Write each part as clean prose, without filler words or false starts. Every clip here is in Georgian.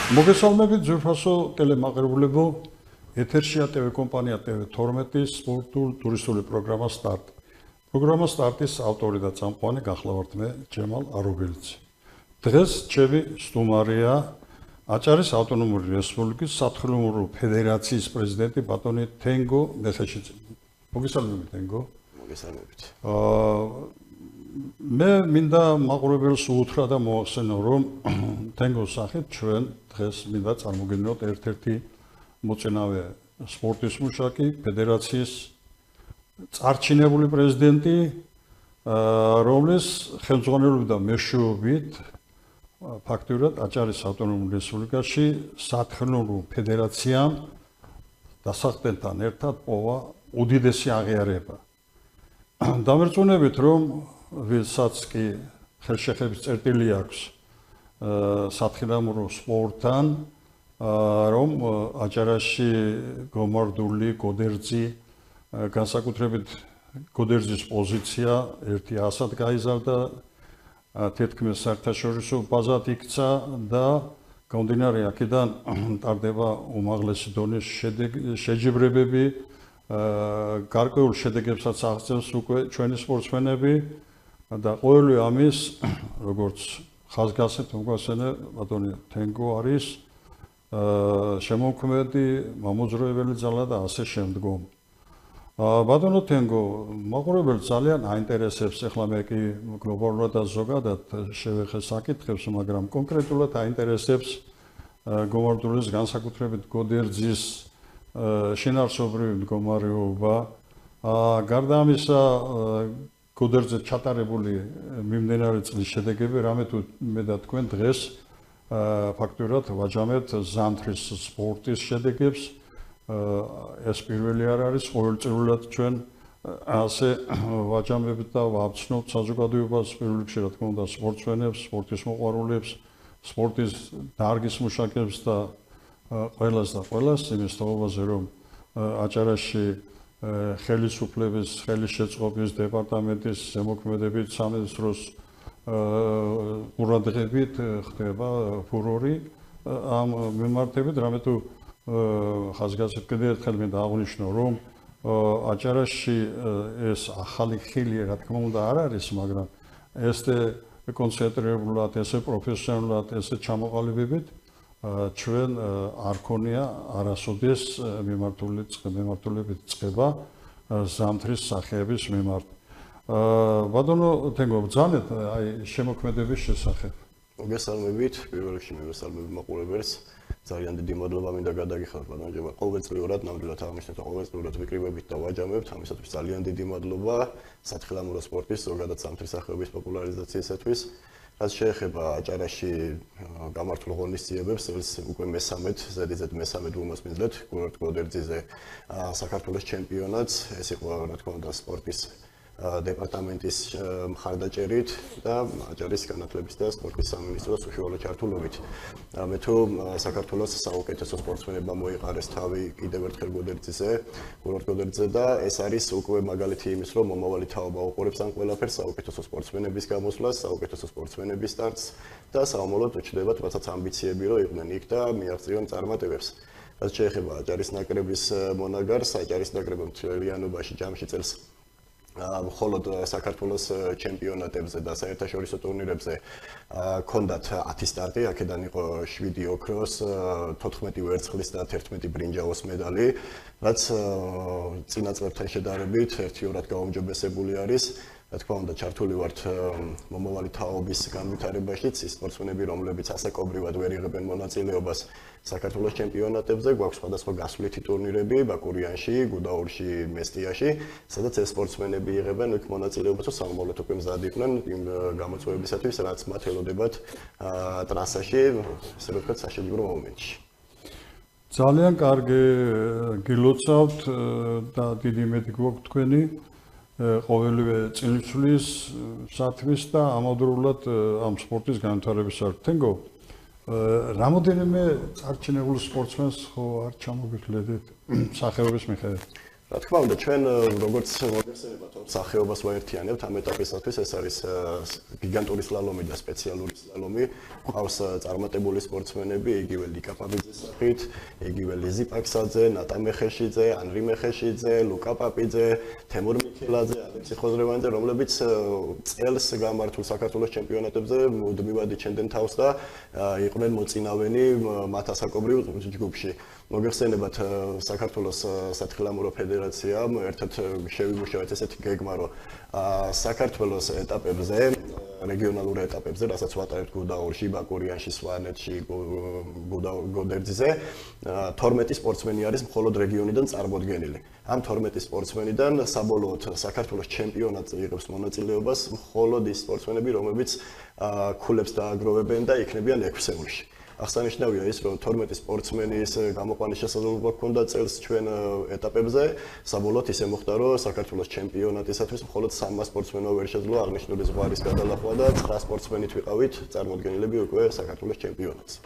მოგესალმებით ძვირფასო ტელემაყურებლებო, ეთერშია ტელეკომპანია TV12-ის სპორტულ ტურისტული პროგრამა სტარტ. პროგრამა სტარტის ავტორი და წამყვანი გახლავართ მე ჯემალ არობელიძე. დღეს ჩემი სტუმარია აჭარის ავტონომური რესპუბლიკის სათხილამურო ფედერაციის პრეზიდენტი ბატონი თენგო ნეხეშიძე. მოგესალმებით თენგო. მოგესალმებით. მე მინდა მაყურებელს უთხრა და მოახსენო, რომ თენგოს სახით ჩვენ დღეს მინდა წარმოგიდგენოთ ერთ-ერთი მოწინავე სპორტის მუშაკი, ფედერაციის წარჩინებული პრეზიდენტი, რომლის ხელმძღვანელობით და მეშვეობით ფაქტურად აჭარის ავტონომურ რესპუბლიკაში სათხილამურო ფედერაციამ დასახდენთან ერთად პოვა უდიდესი აღიარება. დამერწმუნებით, რომ ვისაც კი ხელშეხედვის წერტილი აქვს სათხილამურო სპორტთან, რომ აჭარაში გომარდული გოდერძი, განსაკუთრებით გოდერძის პოზიცია ერთი ასად გაიზარდა, თითქმის საერთაშორისო ბაზად იქცა და გამომდინარე აქედან ტარდება უმაღლესი დონის შეჯიბრებები, გარკვეულ შედეგებსაც აღწევს უკვე ჩვენი სპორტსმენები და ყოველი ამის, როგორც ხაზგასმით მოგვასწენე ბატონი თენგო არის შემოქმედი, მამოძრავებელი ძალა და ასე შემდგომ. ბატონო თენგო, მაყურებელს ძალიან აინტერესებს, ახლა მე კი გლობალურად და ზოგადად შევეხე საკითხებს, მაგრამ კონკრეტულად აინტერესებს გომარდულის, განსაკუთრებით გოდერძის შინაარსობრივი მდგომარეობა. გარდა ამისა, გოდერძზე ჩატარებული მიმდინარე წლის შედეგები, რამე თუ მე და თქვენ დღეს ფაქტურად ვაჯამებთ ზამთრის სპორტის შედეგებს. ეს პირველი არ არის, ყოველწლიურად ჩვენ ასე ვაჯამებთ და ვაბცნობთ საზოგადოებას, პირველ რიგში რა თქმა უნდა სპორტსმენებს, სპორტის მოყვარულებს, სპორტის დარგის მუშაკებს და ყველას იმის თაობაზე, რომ აჭარაში ხელისუფლების, ხელისშეწყობის დეპარტამენტის ზემოქმედებით სამედროს ყურადღებით ხდება ფურორი ამ მიმართებით, რამე თუ ხაზგასმით კიდევ ერთხელ მინდა აღვნიშნო, რომ აჭარაში ეს ახალი ხილი რა თქმა უნდა არ არის, მაგრამ ესე კონცენტრირებულად, ესე პროფესიონალურად, ესე ჩამოყალიბებით ჩვენ არ ქონია არასოდეს მიმართულებით წყება ზამთრის სახეების მიმართ. ბატონო თენგო, ბრძანეთ აი შემოქმედების შესახებ. მოგესალმებით, პირველ რიგში მოგესალმებით მაყურებელს. ძალიან დიდი მადლობა მინდა გადაგიხადოთ ბატონო ჯემალ. ყოველწლიურად ნამდვილად აღნიშნეთ, ყოველწლიურად ვიკრიბებით და ვაჯამებთ, ამისათვის ძალიან დიდი მადლობა სათხილამურო სპორტის, ზოგადად ზამთრის სახეობის პოპულარიზაციისათვის. რაც შეეხება აჭარაში გამართულ ღონისძიებებს, ეს უკვე ზედიზედ მესამედ უმასპინძლეთ გოდერძიზე საქართველოს ჩემპიონატს, ეს იყო რა თქმა უნდა სპორტის დეპარტამენტის მხარდაჭერით და აჭარის განათლების და სპორტის სამინისტროს უშუალო ჩართულობით. მე თუ საქართველოს საუკეთესო სპორტსმენებმა მოიყარეს თავი კიდევ ერთხელ გოდერძზე და ეს არის უკვე მაგალითი იმის, რომ მომავალი თაობა უყურებს ამ ყველაფერს, საუკეთესო სპორტსმენების გამოსვლას, საუკეთესო სპორტსმენების სტარტს და საომალოდ უჩნდებათ მათაც ამბიციები, რომ იყვნენ იქ და მიაღწიონ წარმატებებს. რაც შეეხება აჭარის ნაკრების მონაგარს, აჭარის ნაკრები მთლიანობაში ჯამში წელს მხოლოდ საქართველოს ჩემპიონატებზე და საერთაშორისო ტურნირებზე ჰქონდათ 10 სტარტი, აქედან იყო 7 ოქროს, 14 ვერცხლის და 11 ბრინჯაოს медали, რაც წინა წლებთან შედარებით ერთიორად გაუმჯობესებული არის. რა თქმა უნდა, ჩართული ვართ მომავალი თაობის განვითარებაშიც, ის სპორტსმენები, რომლებიც ასაკობრივად ვერ იღებენ მონაწილეობას საქართველოს ჩემპიონატებზე, გვაქვს სხვადასხვა გასვლითი ტურნირები ბაკურიანში, გუდაურში, მესტიაში, სადაც ეს სპორტსმენები იღებენ იქ მონაწილეობას, რომ საომალოდ უკვე მზად იყვნენ იმ გამოწვევებისათვის, რაც მათ ელოდებათ ტრასაში, ესე რომ ვთქვათ, საშეჯიბრო მომენტში. ძალიან კარგი გილოცავთ და დიდი იმედი გვაქვს თქვენი ყოველივე წინსვლის სათმის და ამავდროულად ამ სპორტის განვითარების ართ. თენგო, რამოდენიმე წარჩინებულ სპორტსმენს ხო არ ჩამოგიხლებთ სახეობის მიხედვით? რა თქმა უნდა, ჩვენ როგორც მოგეხსენებათ, სახეობას ვაერთიანებთ ამ ეტაპისათვის, ეს არის გიგანტური სლალომი და სპეციალური სლალომი. ყავს წარმატებული სპორტსმენები, იგივე ლიკა პაპიძის სახით, იგივე ლიზი პაქსაძე, ნატა მეხეშიძე, ანრი მეხეშიძე, ლუკა პაპიძე, თემურ მიქელაძე, ალექსი ხოზრევანიძე, რომლებიც წელს გამართულ საქართველოს ჩემპიონატებზე მუდმივად იჩენდნენ თავს და იყვნენ მოწინავენი მათ ასაკობრივ ჯგუფში. მოგეხსენებათ, საქართველოს სათხილამურო ფედერაციამ ერთად შევიმუშავეთ ესეთი გეგმა, რომ საქართველოს ეტაპებზე, რეგიონალურ ეტაპებზე, რასაც ვატარებთ გუდაურში, ბაკურიანში, სვანეთში, გოდერძზე, 12 სპორტსმენი არის მხოლოდ რეგიონიდან წარმოდგენილი. ამ 12 სპორტსმენიდან საბოლოოდ საქართველოს ჩემპიონატზე იღებს მონაწილეობას მხოლოდ ის სპორტსმენები, რომლებიც ქულებს დააგროვებენ და იქნებიან ექვსეულში. აღსანიშნავია ის, რომ 12 სპორტსმენის გამოყვანის შესაძლებლობა ჰქონდა წელს ჩვენ ეტაპებზე, საბოლოოდ ისე მოხდა, რომ საქართველოს ჩემპიონატისათვის მხოლოდ 3 სპორტსმენმა ვერ შეძლო აღნიშნული ზღვარის გადალახვა და 9 სპორტსმენით ვიყავით წარმოდგენილები უკვე საქართველოს ჩემპიონატზე.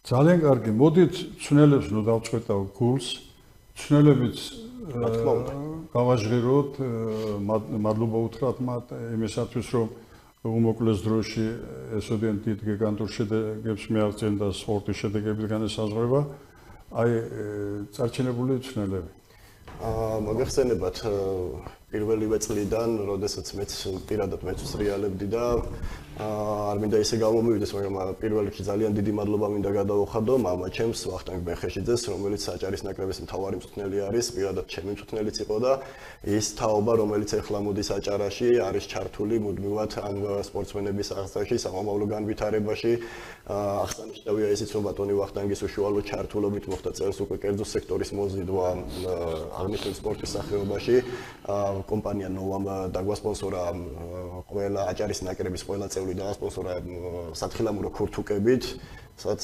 ძალიან კარგი. მოდით ცნელებს ნუ დავწყვეტავ გულს. ცნელებიც გავაჟღეროთ, მადლობა უთხრათ მათ იმისათვის, რომ უმოკლეს დროში ესოდენ დიდ გიგანტურ შედეგებს მიაღწიენ და სპორტის შედეგებიდან ესაზღვრება. აი, წარჩინებული ცნელები. მოგეხსენებათ, პირველივე წლიდან, როდესაც მეც პირადად ვსრიალებდი და არ მინდა ისე გამომივიდეს, მაგრამ პირველ რიგში ძალიან დიდი მადლობა მინდა გადაუხადო მამაჩემს ვახტანგ მეხეშიძეს, რომელიც საჭარის ნაკრების მთავარი მწვრთნელი არის, პირადად ჩემი მწვრთნელიც იყო და ის თაობა, რომელიც ეხლა მოდის საჭარაში, არის ჩართული მუდმივად ამ სპორტსმენების აღზრდაში, სამომავლო განვითარებაში. აღსანიშნავია ისიც, რომ ბატონი ვახტანგის უშუალო ჩართულობით მოხდა წელს უკვე კერძო სექტორის მოზიდვა აღნიშნულ სპორტის სახეობაში. კომპანია ნოვამ დაგვასპონსორა ყველა აჭარის ნაკრების ყველა წევრი დაასპონსორა სათხილამურო ქურთუკებით, სადაც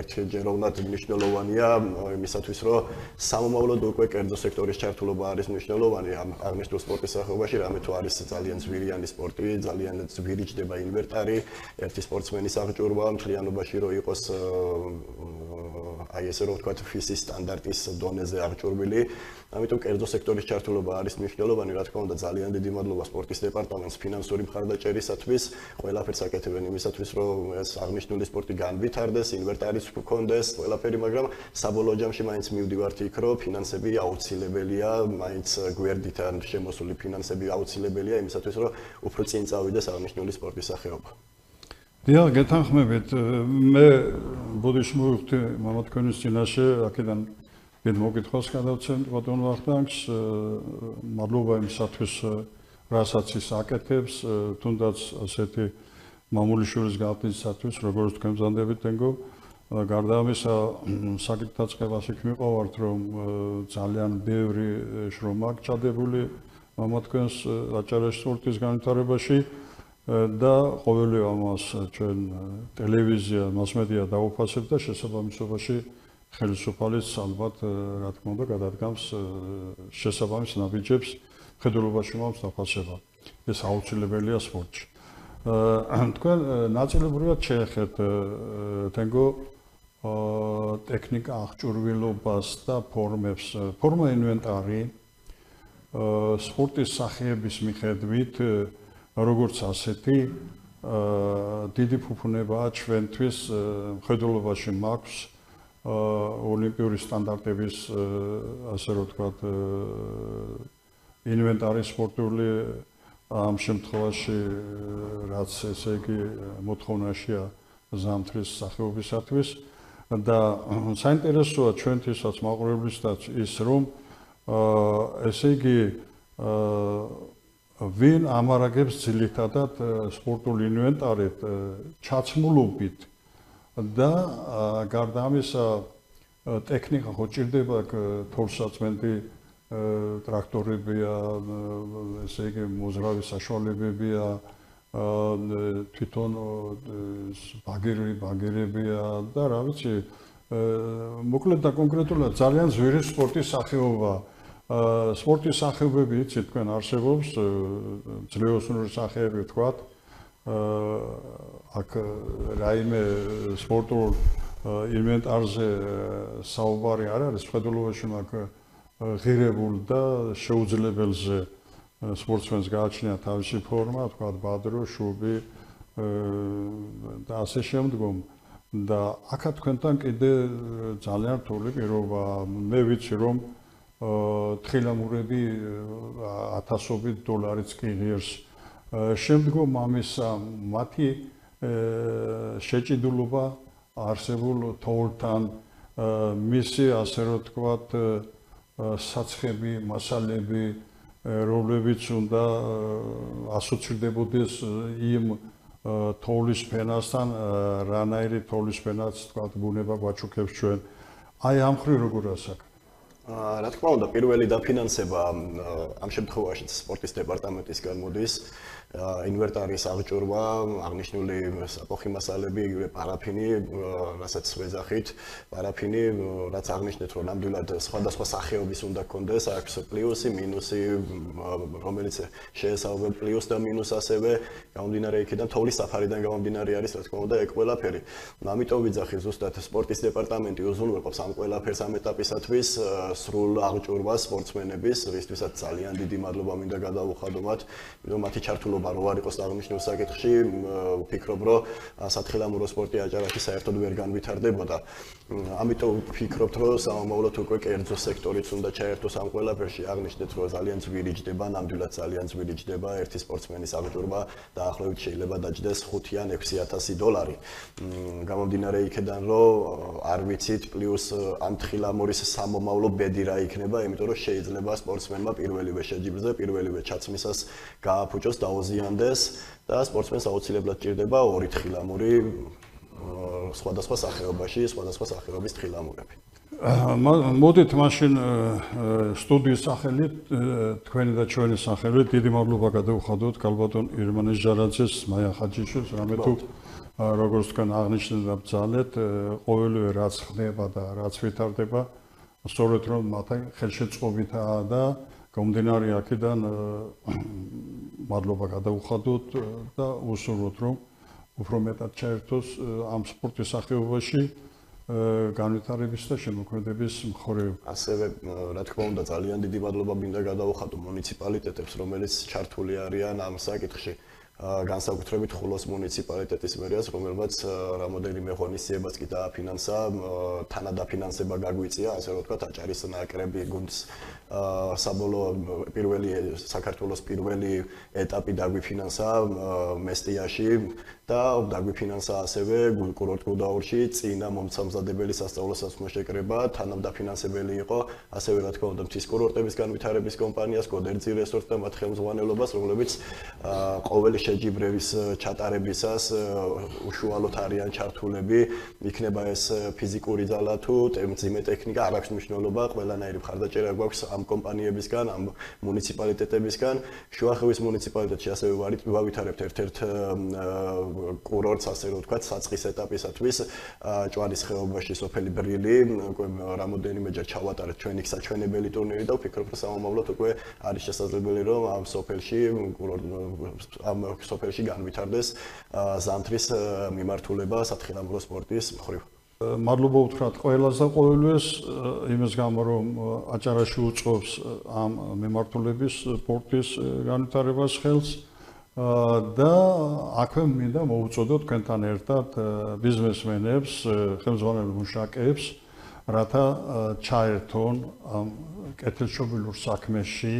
ერთჯეროვნად მნიშვნელოვანია იმისათვის, რომ სამომავლოდ უკვე კერძო სექტორის ჩართულობა არის მნიშვნელოვანი ამ აღნიშნულ სპორტის სახეობაში, რამე თუ არის ძალიან ძვირიანი სპორტი, ძალიან ძვირი ჯდება ინვენტარი, ერთი სპორტსმენის აღჭურვა მთლიანობაში რომ იყოს აი ესე რომ ვთქვათ ფისის სტანდარტის დონეზე აღჭურვილი. ამიტომ კერძო სექტორის ჩართულობა არის მნიშვნელოვანი, რა თქმა უნდა, ძალიან დიდი მადლობა სპორტის დეპარტამენტს ფინანსური მხარდაჭერისათვის, ყველაფერს აკეთებენ იმისათვის, რომ ეს აღნიშნული სპორტი განვითარდეს, ინვენტარიც გქონდეს, ყველაფერი, მაგრამ საბოლოო ჯამში მაინც მივდივართ იქ, რომ ფინანსები აუცილებელია, მაინც გვერდიდან შემოსული ფინანსები აუცილებელია იმისათვის, რომ უფრო წინ წავიდეს აღნიშნული სპორტის სახეობა. დიახ, გეთანხმებით, მე ბოდიში მოვიხდი მამა თქვენის წინაშე, აქედან დიდ მოკითხვას გადავცემთ ბატონ ვახტანგს, მადლობა იმისათვის, რასაც ის აკეთებს, თუნდაც ასეთი მამული შურის გახდნისათვის, როგორც თქვენ ბრძანდებით თენგო, გარდა ამისა, საკითხ დაწყებას იქ მიყავართ, რომ ძალიან ბევრი შრომა ჩადებული მამა თქვენს აჭარაში სპორტის განვითარებაში და ყოველი ამას ჩვენ ტელევიზია, მასმედია დაუფასებთ და შესაბამისობაში ხელისუფალიც ალბათ რა თქმა უნდა გადადგამს შესაბამის ნაბიჯებს მხედველობაში მომს დაფასება. ეს აუცილებელია სპორტში. თქვენ ნაწილობრივად შეეხეთ თენგო ტექნიკა აღჭურვილობას და ფორმებს, ფორმა ინვენტარი სპორტის სახეების მიხედვით როგორც ასეთი დიდი ფუფუნებაა ჩვენთვის მხედველობაში მაქვს ოლიმპიური სტანდარტების ასე რომ ვთქვათ ინვენტარი სპორტული ამ შემთხვევაში რაც ესე იგი მოთხოვნაშია ზამთრის სახეობისათვის და საინტერესოა ჩვენთვისაც მაყურებლისთვისაც ის რომ ესე იგი ვინ ამარაგებს ძირითადად სპორტულ ინვენტარით ჩაცმულობით და გარდა ამისა ტექნიკა ხო ჭირდება თორსაწმენდი ტრაქტორებია, ესე იგი მოძრავი საშუალებებია, თვითონ ბაგერებია და რა ვიცი, მოკლედ და კონკრეტულად ძალიან ძვირი სპორტის სახეობა. სპორტის სახეობები იცით თქვენ არსებობს, ძლევოსნური სახეები ვთქვათ, აქ რაიმე სპორტულ ინვენტარზე საუბარი არ არის, მხედველობაში მაგ ღირებულ და შეუძლებელზე სპორტსმენს გააჩნია თავისი ფორმა, თქვა ბადრო, შუბი და ასე შემდგომ და აქა თქვენთან კიდე ძალიან რთული პირობა. მე ვიცი რომ თხილამურები ათასობით დოლარიც კი ღირს. შემდგომ ამისა მათი შეჭიდულობა არსებულ თოვლთან მისი ასე რომ თქვათ საცხები, მასალები, რომლებიც უნდა ასოცირდებოდეს იმ თოვლის ფენასთან, რანაირი თოვლის ფენაც თქვათ ბუნება გვაჩუქებს ჩვენ. აი ამ ხრი როგორ ასაკ? რა თქმა უნდა, პირველი დაფინანსება ამ შემთხვევაში სპორტის დეპარტამენტისგან მოდის. ინვენტარის აღჭურვა, აღნიშნული საფოხი მასალები, იგივე პარაფინი, რასაც ვეძახით, პარაფინი, რაც აღნიშნეთ, რომ ნამდვილად სხვადასხვა სახეობის უნდა გქონდეს, აქვს პლუსი, მინუსი, რომელიც შეესაბამება პლუს და მინუს ასევე, გამომდინარე იქიდან თოვლის საფარიდან გამომდინარე არის, რა თქმა უნდა, ეგ ყველაფერი. ამიტომ ვიძახი ზუსტად სპორტის დეპარტამენტი უზრუნველყოფს ამ ყველაფერს ამ ეტაპისათვის სრულ აღჭურვას სპორტსმენების, რისთვისაც ძალიან დიდი მადლობა მინდა გადავუხადო მათ, რომ მათი ჩართულობა რო არ იყოს აღნიშნულ საკითხში, ვფიქრობ, რომ სათხილამურო სპორტი აჭარაში საერთოდ ვერ განვითარდებოდა. ამიტომ ვფიქრობთ, რომ სამომავლოდ უკვე კერძო სექტორიც უნდა ჩაერთოს ამ ყველაფერში. აღნიშნეთ, რომ ძალიან ძვირი ჯდება, ნამდვილად ძალიან ძვირი ჯდება ერთი სპორტსმენის აღჭურვა დაახლოებით შეიძლება დაჯდეს 5 ან 6,000 დოლარი. გამომდინარე იქიდან, რომ არ ვიცით პლუს ამ თხილამურის სამომავლო ბედი რა იქნება, იმიტომ რომ შეიძლება სპორტსმენმა პირველივე შეჯიბრზე, პირველივე ჩაცმისას გააფუჭოს, დაოზიანდეს და სპორტსმენს აუცილებლად ჭირდება 2 თხილამური სხვადასხვა სახეობაში, სხვადასხვა სახეობის თხილამურები. მოდით მაშინ სტუდიის სახელით, თქვენი და ჩვენი სახელით დიდი მადლობა გადავუხადოთ კალბატონ ირმანეს ჯარაძეს, მაია ხაჯიშვილს, რამე თუ როგორც თქვენ აღნიშნეთ და ბრძალეთ, ყოველივე რაც ხდება და რაც ვითარდება, სწორედ რომ მათი ხელშეწყობითაა და გამომდინარე აქედან მადლობა გადავუხადოთ და უსურვოთ რომ უფრო მეტად ჩაერთოს ამ სპორტის სახეობაში განვითარების და შემოქმედების მხარეები. ასევე რა თქმა უნდა ძალიან დიდი მადლობა მინდა გადავუხადო მუნიციპალიტეტებს, რომელიც ჩართული არიან ამ საკითხში. განსაკუთრებით ხულოს მუნიციპალიტეტის მერიას, რომელმაც რამოდენიმე ღონისძიებას კი დააფინანსა, თანადაფინანსება გაგვიწია, ასე რომ ვთქვათ, აჭარის ნაკრები გუნდს საბოლოო საქართველოს პირველი ეტაპი დაგვიფინანსა მესტიაში და დაგვიფინანსა ასევე კურორტ გუდაურში წინა მომცამზადებელი სასწავლო-სასწავლო შეკრება, თანადაფინანსებელი იყო, ასევე რა თქმა უნდა მთის კურორტების განვითარების კომპანიას, გოდერძი რესორტს და მათ ხელმძღვანელობას, რომლებიც ყოველი შეჯიბრების ჩატარებისას უშუალოდ არიან ჩართულები, იქნება ეს ფიზიკური ძალა თუ მძიმე ტექნიკა, არ აქვს მნიშვნელობა, ყველანაირი მხარდაჭერა გვაქვს ამ კომპანიებისგან, ამ მუნიციპალიტეტებისგან. შუახევის მუნიციპალიტეტში ასევე ვავითარებთ ერთ-ერთ კურორტს, ასე რომ ვთქვათ, საწყის ეტაპისათვის ჭვარის ხეობაში სოფელი ბრილი, უკვე რამოდენიმეჯერ ჩავატარეთ ჩვენი საჩვენებელი ტურნირი და ვფიქრობ, რომ სამომავლოდ უკვე არის შესაძლებელი, რომ ამ სოფელში განვითარდეს ზამთრის მიმართულება სათხილამურო სპორტის მხრივ. მადლობა უთხრათ ყველას და ყოველივეს იმის გამო, რომ აჭარაში უწყობს ამ მიმართულების სპორტის განვითარებას ხელს და აქვე მინდა მოვუწოდოთ თქვენთან ერთად ბიზნესმენებს, ხელმძღვანელ მუშაკებს, რათა ჩაერთონ ამ კეთილშობილურ საქმეში,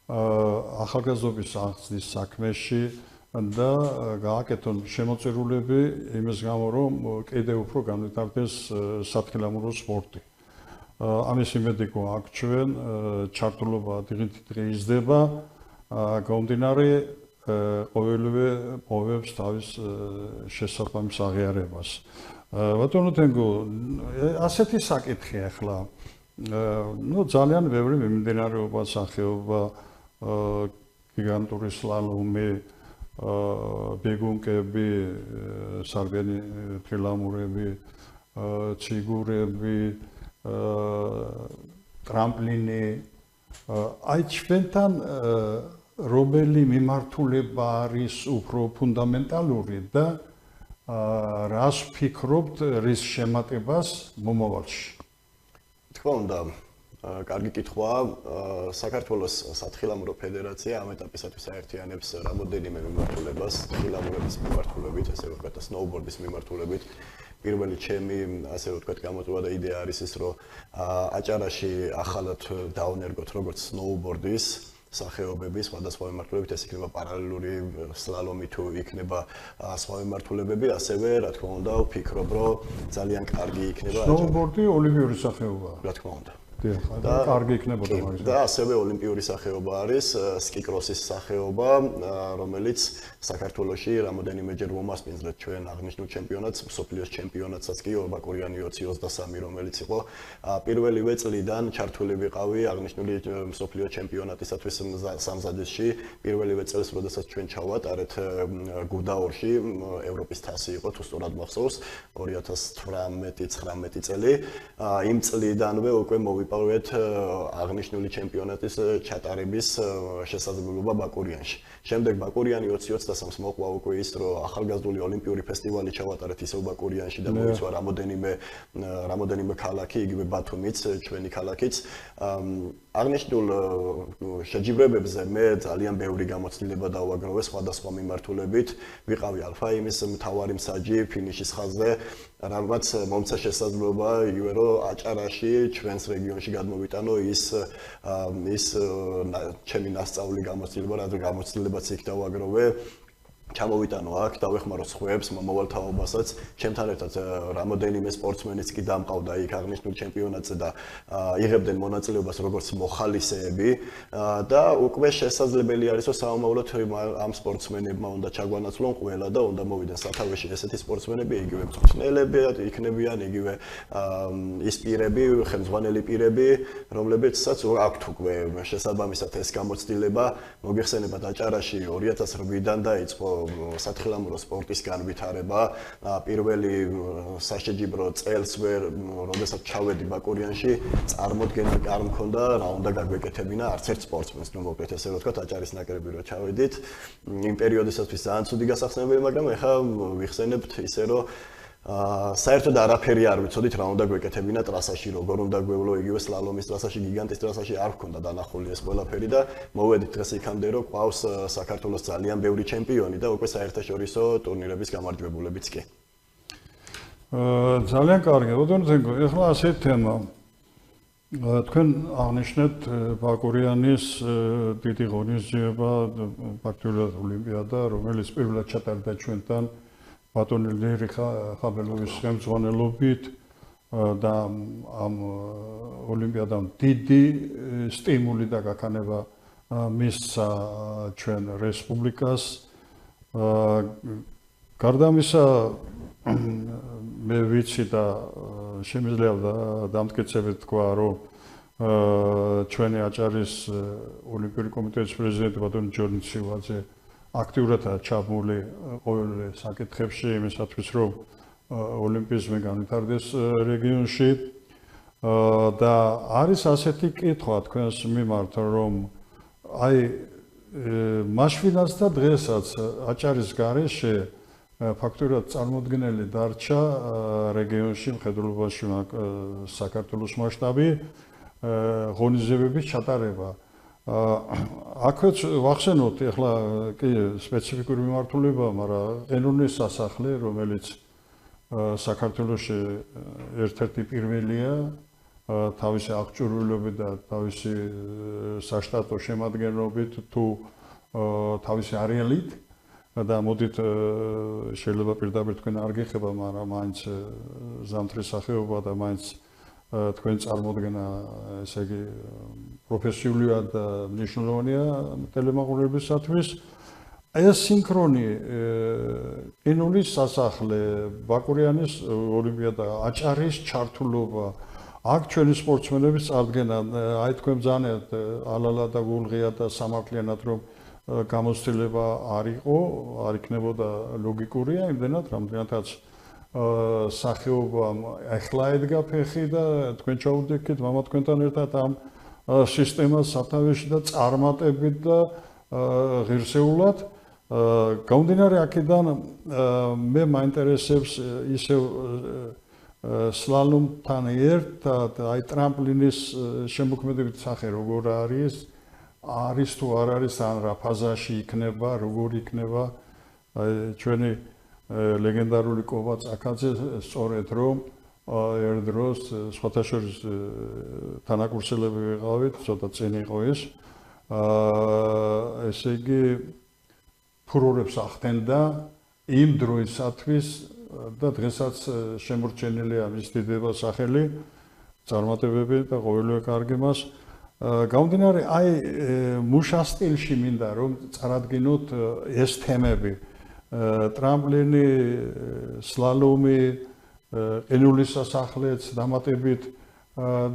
ახალგაზრდობის აღზრდის საქმეში და გააკეთონ შემოწირულები იმის გამო, რომ კიდევ უფრო განვითარდეს სათხილამურო სპორტი. ამის იმედი გვაქვს ჩვენ, ჩართულობა დღით იზრდება, გამომდინარე ყოველივე პოვებს თავის შესაბამის აღიარებას. ბატონო თენგო, ასეთი საკითხი ახლა, ძალიან ბევრი მიმდინარეობა, სახეობა, გიგანტური სლალომი, ბეგუნკები, სარგენი თხილამურები, ციგურები, ტრამპლინი, აი ჩვენთან რომელი მიმართულება არის უფრო ფუნდამენტალური და რას ვფიქრობთ რის შემატებას მომავალში? თქმა უნდა, კარგი კითხვაა. საქართველოს სათხილამურო ფედერაცია ამ ეტაპისათვის აერთიანებს რამოდენიმე მიმართულებას, თხილამურების მიმართულებით, ესე ვთქვათ, და სნოუბორდის მიმართულებით. პირველი ჩემი, ასე ვთქვათ, გამოწვევა და იდეა არის ის, რომ აჭარაში ახალად დაუნერგოთ როგორც სნოუბორდის სახეობები, სხვადასხვა მიმართულებით, ეს იქნება პარალელური სლალომი თუ იქნება სხვა მიმართულებები, ასევე, რა თქმა უნდა, ვფიქრობ, რომ ძალიან კარგი იქნება სნოუბორდი ოლიმპიური სახეობაა. რა თქმა უნდა. და კარგი იქნებოდა მაგის. და ასევე ოლიმპიური სახეობა არის სკიკროსის სახეობა, რომელიც საქართველოში რამოდენიმეჯერ მომასპინძლეთ ჩვენ აღნიშნულ ჩემპიონატს, მსოფლიოს ჩემპიონატსაც კი ბაკურიანი 2023, რომელიც იყო პირველივე წლიდან ჩართული ვიყავი აღნიშნული მსოფლიოს ჩემპიონატისათვის სამზადისში. პირველივე წელს, როდესაც ჩვენ ჩავატარეთ გუდაორში, ევროპის თასი იყო, თუ სწორად მახსოვს, 2018-19 წელი. იმ წლიდანვე უკვე მოვიპოვეთ აღნიშნული ჩემპიონატის ჩატარების შესაძლებლობა ბაკურიანში. შემდეგ ბაკურიანი 2023-ს მოყვა უკვე ის, რომ ახალგაზრდული ოლიმპიური ფესტივალი ჩავატარეთ ისევ ბაკურიანში და მოიცვა რამოდენიმე ქალაქი, იგივე ბათუმიც, ჩვენი ქალაქიც. აღნიშნულ შეჯიბრებებზე მე ძალიან ბევრი გამოცდილება დავაგროვე სხვადასხვა მიმართულებით. ვიყავი ალფაიმის მთავარი მსაჯი ფინიშის ხაზზე, რამაც მომცა შესაძლებლობა იგივე რომ აჭარაში ჩვენს რეგიონში გადმოვიტანო ის ჩემი ნასწავლი გამოცდილება, რა გამოცდილებაც იქ დავაგროვე. ჩამოვიტანო აქ, დავეხმარო სხვებს, მომავალ თაობასაც, ჩემთან ერთად რამოდენიმე სპორტსმენიც კი დამყავდა იქ აღნიშნულ ჩემპიონატზე და იღებდნენ მონაწილეობას როგორც მოხალისეები და უკვე შესაძლებელი არის, რომ საომავლოდ ამ სპორტსმენებმა უნდა ჩაგვანაცვლონ ყველა და უნდა მოვიდნენ სათავეში ესეთი სპორტსმენები, იგივე მწვრთნელები იქნებიან, იგივე ის პირები, ხელმძღვანელი პირები, რომლებიცაც აქვთ უკვე შესაბამისად ეს გამოცდილება. მოგეხსენებათ, აჭარაში 2008-დან დაიწყო სათხილამურო სპორტის განვითარება. პირველი საშეჯიბრო წელს როდესაც ჩავედი ბაკურიანში, წარმოდგენა არ მქონდა რა უნდა გაგვეკეთებინა არც ერთ სპორტსმენს, ნუ მოკლედ ესე რომ ვთქვათ, აჭარის ნაკრები რო ჩავედით. იმ პერიოდისათვის ძალიან ცუდი გასახსენებელი, მაგრამ ეხლა ვიხსენებთ ისე რომ საერთოდ არაფერი არ ვიცოდით რა უნდა გვეკეთებინა ტრასაში, როგორ უნდა გვევლო იგივე სლალომის ტრასაში, გიგანტის ტრასაში არ ჰქონდა დანახული ეს ყველაფერი და მოვედით დღეს იქამდე რომ ყავს საქართველოს ძალიან ბევრი ჩემპიონი და უკვე საერთაშორისო ტურნირების გამარჯვებულებიც კი. ძალიან კარგი. ოდენზენგო, ეხლა ასეთი თემა. თქვენ აღნიშნეთ ბაკურიანის დიდი ღონისძიება, ფაქტობრივად ოლიმპიადა, რომელიც პირველად ჩატარდა ჩვენთან ბატონი ლერი ხაბელოვის ხელმძღვანელობით და ამ ოლიმპიადამ დიდი სტიმული და გაქანება მისცა ჩვენ რესპუბლიკას. გარდა ამისა, მე ვიცი და შემიძლია დამტკიცებით თქვა, რომ ჩვენი აჭარის ოლიმპიური კომიტეტის პრეზიდენტი ბატონი ჯორნი ცივაძე აქტიურადაა ჩაბმული ყოველ საკითხებში იმისათვის, რომ ოლიმპიზმი განვითარდეს რეგიონში და არის ასეთი კითხვა თქვენს მიმართ, რომ აი მაშინაც და დღესაც აჭარის გარეშე ფაქტობრივად წარმოუდგენელი დარჩა რეგიონში, მხედველობაში საქართველოს მასშტაბი ღონისძიებების ჩატარება. აქვეც ვახსენოთ, ეხლა კი სპეციფიკური მიმართულება, მაგრამ ყენუნის სასახლე, რომელიც საქართველოში ერთ-ერთი პირველია თავისი აღჭურვილობით და თავისი საშტატო შემადგენლობით თუ თავისი არეალით და მოდით შეიძლება პირდაპირ თქვენ არ გეხება, მაგრამ მაინც ზამთრის სახეობა და მაინც თქვენ წარმოდგენა, ესე იგი პროფესიულია და მნიშვნელოვანია ტელემაყურებელისათვის. ეს სინქრონი ყინულის სასახლე, ბაკურიანის ოლიმპიადა, აჭარის ჩართულობა, აქ ჩვენი სპორტსმენების წარდგენა, აი თქვენ ძალიან ალალა და გულღია და სამართლიანად რომ გამოცდილება არ იყო, არ იქნებოდა ლოგიკურია, იმდენად რამდენადაც სახეობამ ახლა ედგა ფეხი და თქვენ ჩაუდექით მამა თქვენთან ერთად ამ სისტემას სათავეში და წარმატებით და ღირსეულად. გამომდინარე აქედან მე მაინტერესებს ისევ სლალომთან ერთად აი ტრამპლინის შემოქმედებით სახე როგორ არის თუ არ არის ან რა ფაზაში იქნება, როგორ იქნება აი ჩვენი ლეგენდარული კოვა წაკაძე სწორედ რომ ერთ დროს სხვათა შორის თანაკურსელები ვიყავით, ცოტა წინ იყო ეს. ესე იგი ფურორებს ახდენდა იმ დროისათვის და დღესაც შემორჩენილია მის დიდება სახელი, წარმატებები და ყოველივე კარგი მას. გამომდინარე, აი მუშა სტილში მინდა რომ წარადგინოთ ეს თემები. ტრამპლინი, სლალომი, ყინულის სასახლეც დამატებით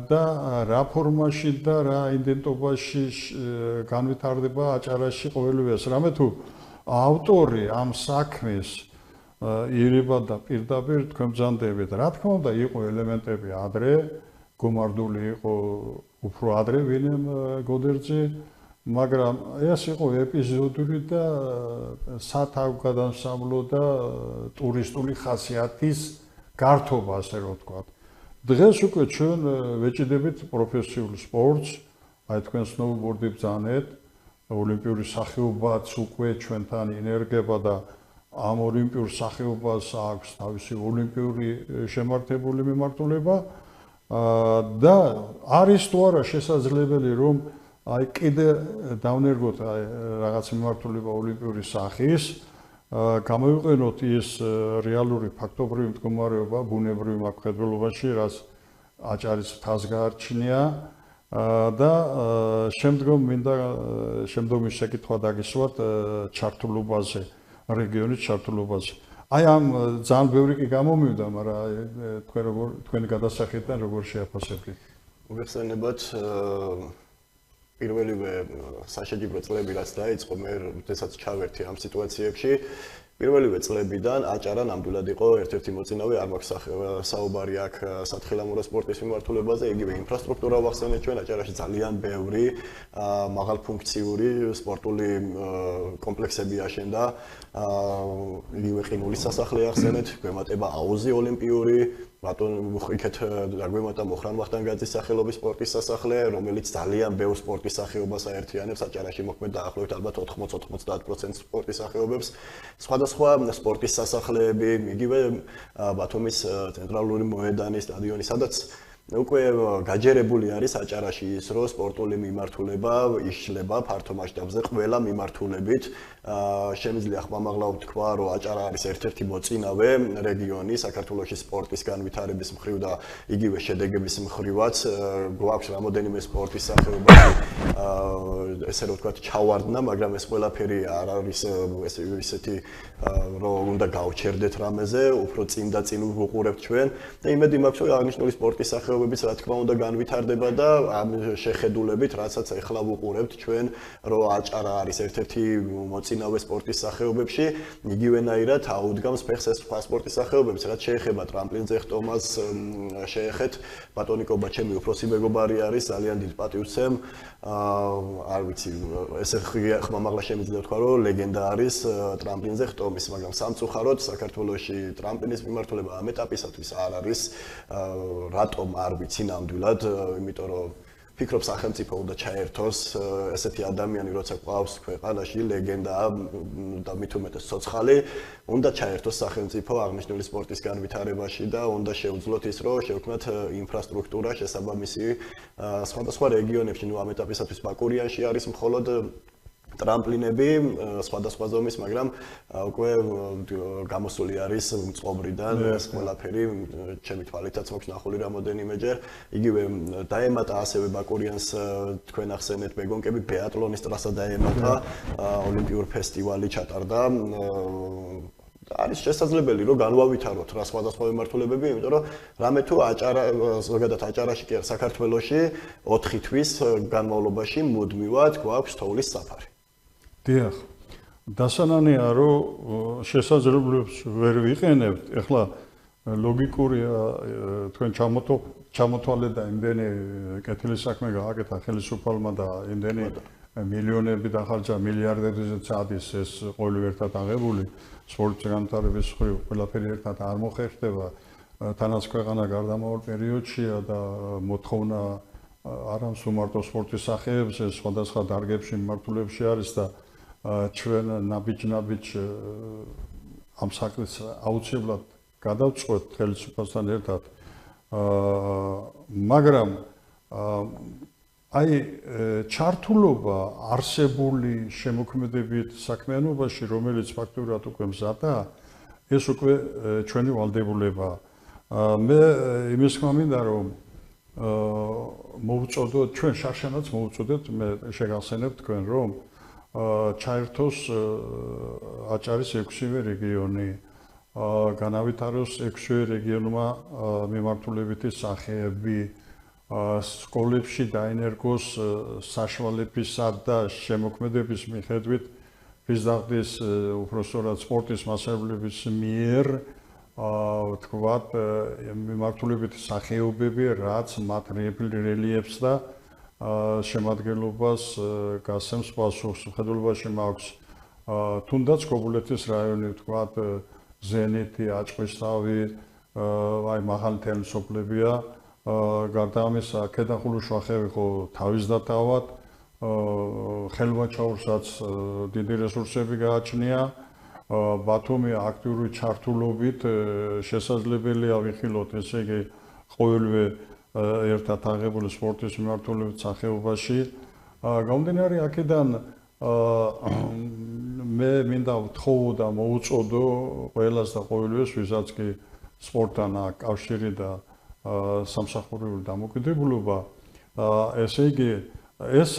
და რა ფორმაში და რა ინდენტობაში განვითარდება აჭარაში ყოველივე ეს. რამე თუ ავტორი ამ საქმის ირიბა და პირდაპირ თქვენ ბრძანდებით. რა თქმა უნდა, იყო ელემენტები ადრე, გომარდული იყო უფრო ადრე ვინემ გოდერძი, მაგრამ ეს იყო ეპიზოდური და სათავგადასავლო და ტურისტული ხასიათის გართობა, ასე რომ ვთქვათ. დღეს უკვე ჩვენ ვეჭიდებით პროფესიულ სპორტს, აი თქვენ სნოუბორდი ბრძანეთ, ოლიმპიური სახეობაც უკვე ჩვენთან ინერგება და ამ ოლიმპიურ სახეობას აქვს თავისი ოლიმპიური შემართებული მიმართულება და არის თუ არა შესაძლებელი რომ აი კიდე დავნერგოთ აი რაღაც მიმართულება ოლიმპიური სახის გამოვიყენოთ ის რეალური ფაქტობრივი მდგომარეობა ბუნებრივი მაქმედებლობაში რაც აჭარის მთას გაარჩნია და შემდგომი შეკითხვა დაგისვათ ჩართულობაზე რეგიონის ჩართულობაზე. აი ამ ძალიან ბევრი კი გამომივიდა, მაგრამ თქვენი გადასახედიდან როგორ შეაფასებთ? მოგეხსენებათ პირველივე საშეჯიბრო წლები რაც დაიწყო მე როდესაც ჩავერთი ამ სიტუაციებში პირველივე წლებიდან აჭარა ნამდვილად იყო ერთ-ერთი მოწინავე არ მაქვს საუბარი აქ სათხილამურო სპორტის მიმართულებაზე იგივე ინფრასტრუქტურა ვახსენეთ ჩვენ აჭარაში ძალიან ბევრი მაღალფუნქციური სპორტული კომპლექსები აშენდა იგივე ყინულის სასახლე ახსენეთ გვემატება აუზი ოლიმპიური ბატონ იქეთ დაგვემატა მოხრან ვახტანგაძის სახელობის სპორტის სასახლე, რომელიც ძალიან ბევრ სპორტის სახეობას აერთიანებს, აჭარაში მოქმედ დაახლოებით ალბათ 80-90% სპორტის სახეობებს. სხვადასხვა სპორტის სასახლეები, იგივე ბათუმის ცენტრალური მოედანი, სტადიონი, სადაც უკვე გაჯერებული არის აჭარაში ის, რომ სპორტული მიმართულება იშლება ფართო მასშტაბზე ყველა მიმართულებით. Შემიძლია ხმამაღლა ვთქვა, რომ აჭარა არის ერთ-ერთი მოწინავე რეგიონი საქართველოში სპორტის განვითარების მხრივ და იგივე შედეგების მხრივაც. გვაქვს რამოდენიმე სპორტის სახეობა, ესე რომ ვთქვათ, ჩავარდნა, მაგრამ ეს ყველაფერი არ არის ისეთი, რომ უნდა გავჩერდეთ რამეზე, უფრო წინ და წინ ვუყურებთ ჩვენ და იმედი მაქვს, რომ აღნიშნული სპორტის სახეობებიც რა თქმა უნდა განვითარდება და ამ შეხედულებით, რასაც ეხლა ვუყურებთ ჩვენ, რომ აჭარა არის ერთ-ერთი მოწინავე სპორტის სახეობებში, იგივენაირად აუდგამს ფეხს ეს სხვა სპორტის სახეობებს, რაც შეეხება ტრამპლინზე ხტომას, შეეხეთ ბატონიკობა ჩემი უფროსი მეგობარი არის, ძალიან დიდ პატივს ვცემ. არ ვიცი, ესე ხმამაღლა შემიძლია ვთქვა, რომ ლეგენდა არის ტრამპლინზე ხტომის, მაგრამ სამწუხაროდ საქართველოში ტრამპლინის მიმართულება ამ ეტაპისათვის არ არის. რატომ არ ვიცი ნამდვილად, იმიტომ რომ ფიქრობ სახელმწიფო უნდა ჩაერთოს ესეთი ადამიანი, როცა ყავს ქვეყანაში ლეგენდაა და მით უმეტეს ცოცხალი, უნდა ჩაერთოს სახელმწიფო აღნიშნული სპორტის განვითარებაში და უნდა შეუძლოთ ის, რომ შევქმნათ ინფრასტრუქტურა შესაბამისი სხვადასხვა რეგიონებში, ნუ ამ ეტაპისათვის ბაკურიანში არის მხოლოდ ტრამპლინები სხვადასხვა ზომის, მაგრამ უკვე გამოსული არის მწყობრიდან ეს ყველაფერი, ჩემი თვალითაც მოქვს ნახული რამოდენიმეჯერ. იგივე დაემატა ასევე ბაკურიანს თქვენ ახსენეთ მეგონკები, ბეატლონის ტრასა დაემატა, ოლიმპიურ ფესტივალი ჩატარდა. არის შესაძლებელი რომ განვავითაროთ რა სხვადასხვა მიმართულებები, იმიტომ რომ რამე თუ აჭარა ზოგადად აჭარაში კი საქართველოში 4 თვის განმავლობაში მუდმივად გვაქვს თოვლის საფარი. დიახ. დასანანია რომ შესაძლებლობებს ვერ ვიყენებთ. ეხლა ლოგიკურია თქვენ ჩამოთვალე და იმდენი კეთილი საქმე გააკეთა ხელისუფალმა და იმდენი მილიონები დახარჯა, მილიარდებზეც ადის ეს ყოველივე ერთად აღებული სპორტის განვითარების მხრივ ყველაფერი ერთად არ მოხერხდება. თანაც ქვეყანა გარდამავალ პერიოდშია და მოთხოვნა არამს უმარტო სპორტის სახეებზე სხვადასხვა დარგებში მიმართულებში არის და ჩვენ ნაბიჯ ამ საქმეს აუცილებლად გადავწყვეტ ხელისუფლებასთან ერთად მაგრამ აი ჩართულობა არსებული შემოქმედებით საქმიანობაში რომელიც ფაქტურად უკვე მზადაა ეს უკვე ჩვენი ვალდებულებაა მე იმის მინდა რომ მოვუწოდოთ ჩვენ შარშანაც მოვუწოდეთ მე შეგახსენებ თქვენ რომ ჩაერთოს აჭარის 6-ვე რეგიონი განავითაროს 6-ვე რეგიონმა მიმართულებითი სახეები სკოლებში დაინერგოს საშუალებისა და შემოქმედების მიხედვით ფიზდაღდის უпростоრად სპორტის მასწავლებლების მიერ თქვათ მიმართულებითი სახეობები რაც მათ რელიეფს და შემადგენლობას გასცემს პასუხს მხედველობაში მაქვს თუნდაც ქობულეთის რაიონი თქვათ ზენიტი აჭყვისთავი აი მაღალმთიანი სოფლებია გარდა ამისა ქედახულუშახევი ხო თავისდათავად ხელვაჩაურსაც დიდი რესურსები გააჩნია ბათუმი აქტიური ჩართულობით შესაძლებელია ვიხილოთ ესე იგი ყოველვე ერთად აღებული სპორტის მიმართულებით სახეობაში გამომდინარე აქედან მე მინდა ვთხოვო და მოვუწოდო ყველას და ყოველივეს ვისაც კი სპორტთან აქვს კავშირი და სამსახურეული დამოკიდებულება ესე იგი ეს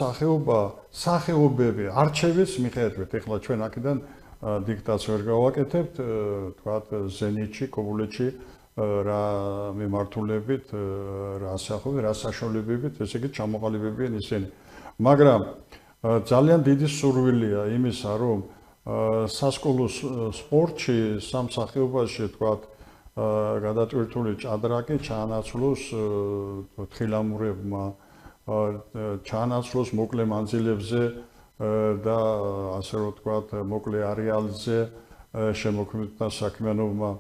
სახეობები არჩევის მიხედვით ეხლა ჩვენ აქედან დიქტატს ვერ გავაკეთებთ თქვათ ზენიტში ქობულეთში რა მიმართულებით რა სახეობები რა საშუალებებით ესე იგი ჩამოყალიბებიან ისინი მაგრამ ძალიან დიდი სურვილია იმისა რომ სასკოლო სპორტში სამსახეობაში თქვათ გადატვირთული ჭადრაკი ჩაანაცვლოს თხილამურებმა ჩაანაცვლოს მოკლე მანძილებზე და ასე რომ ვთქვათ მოკლე არეალზე შემოქმედებთა საქმიანობმა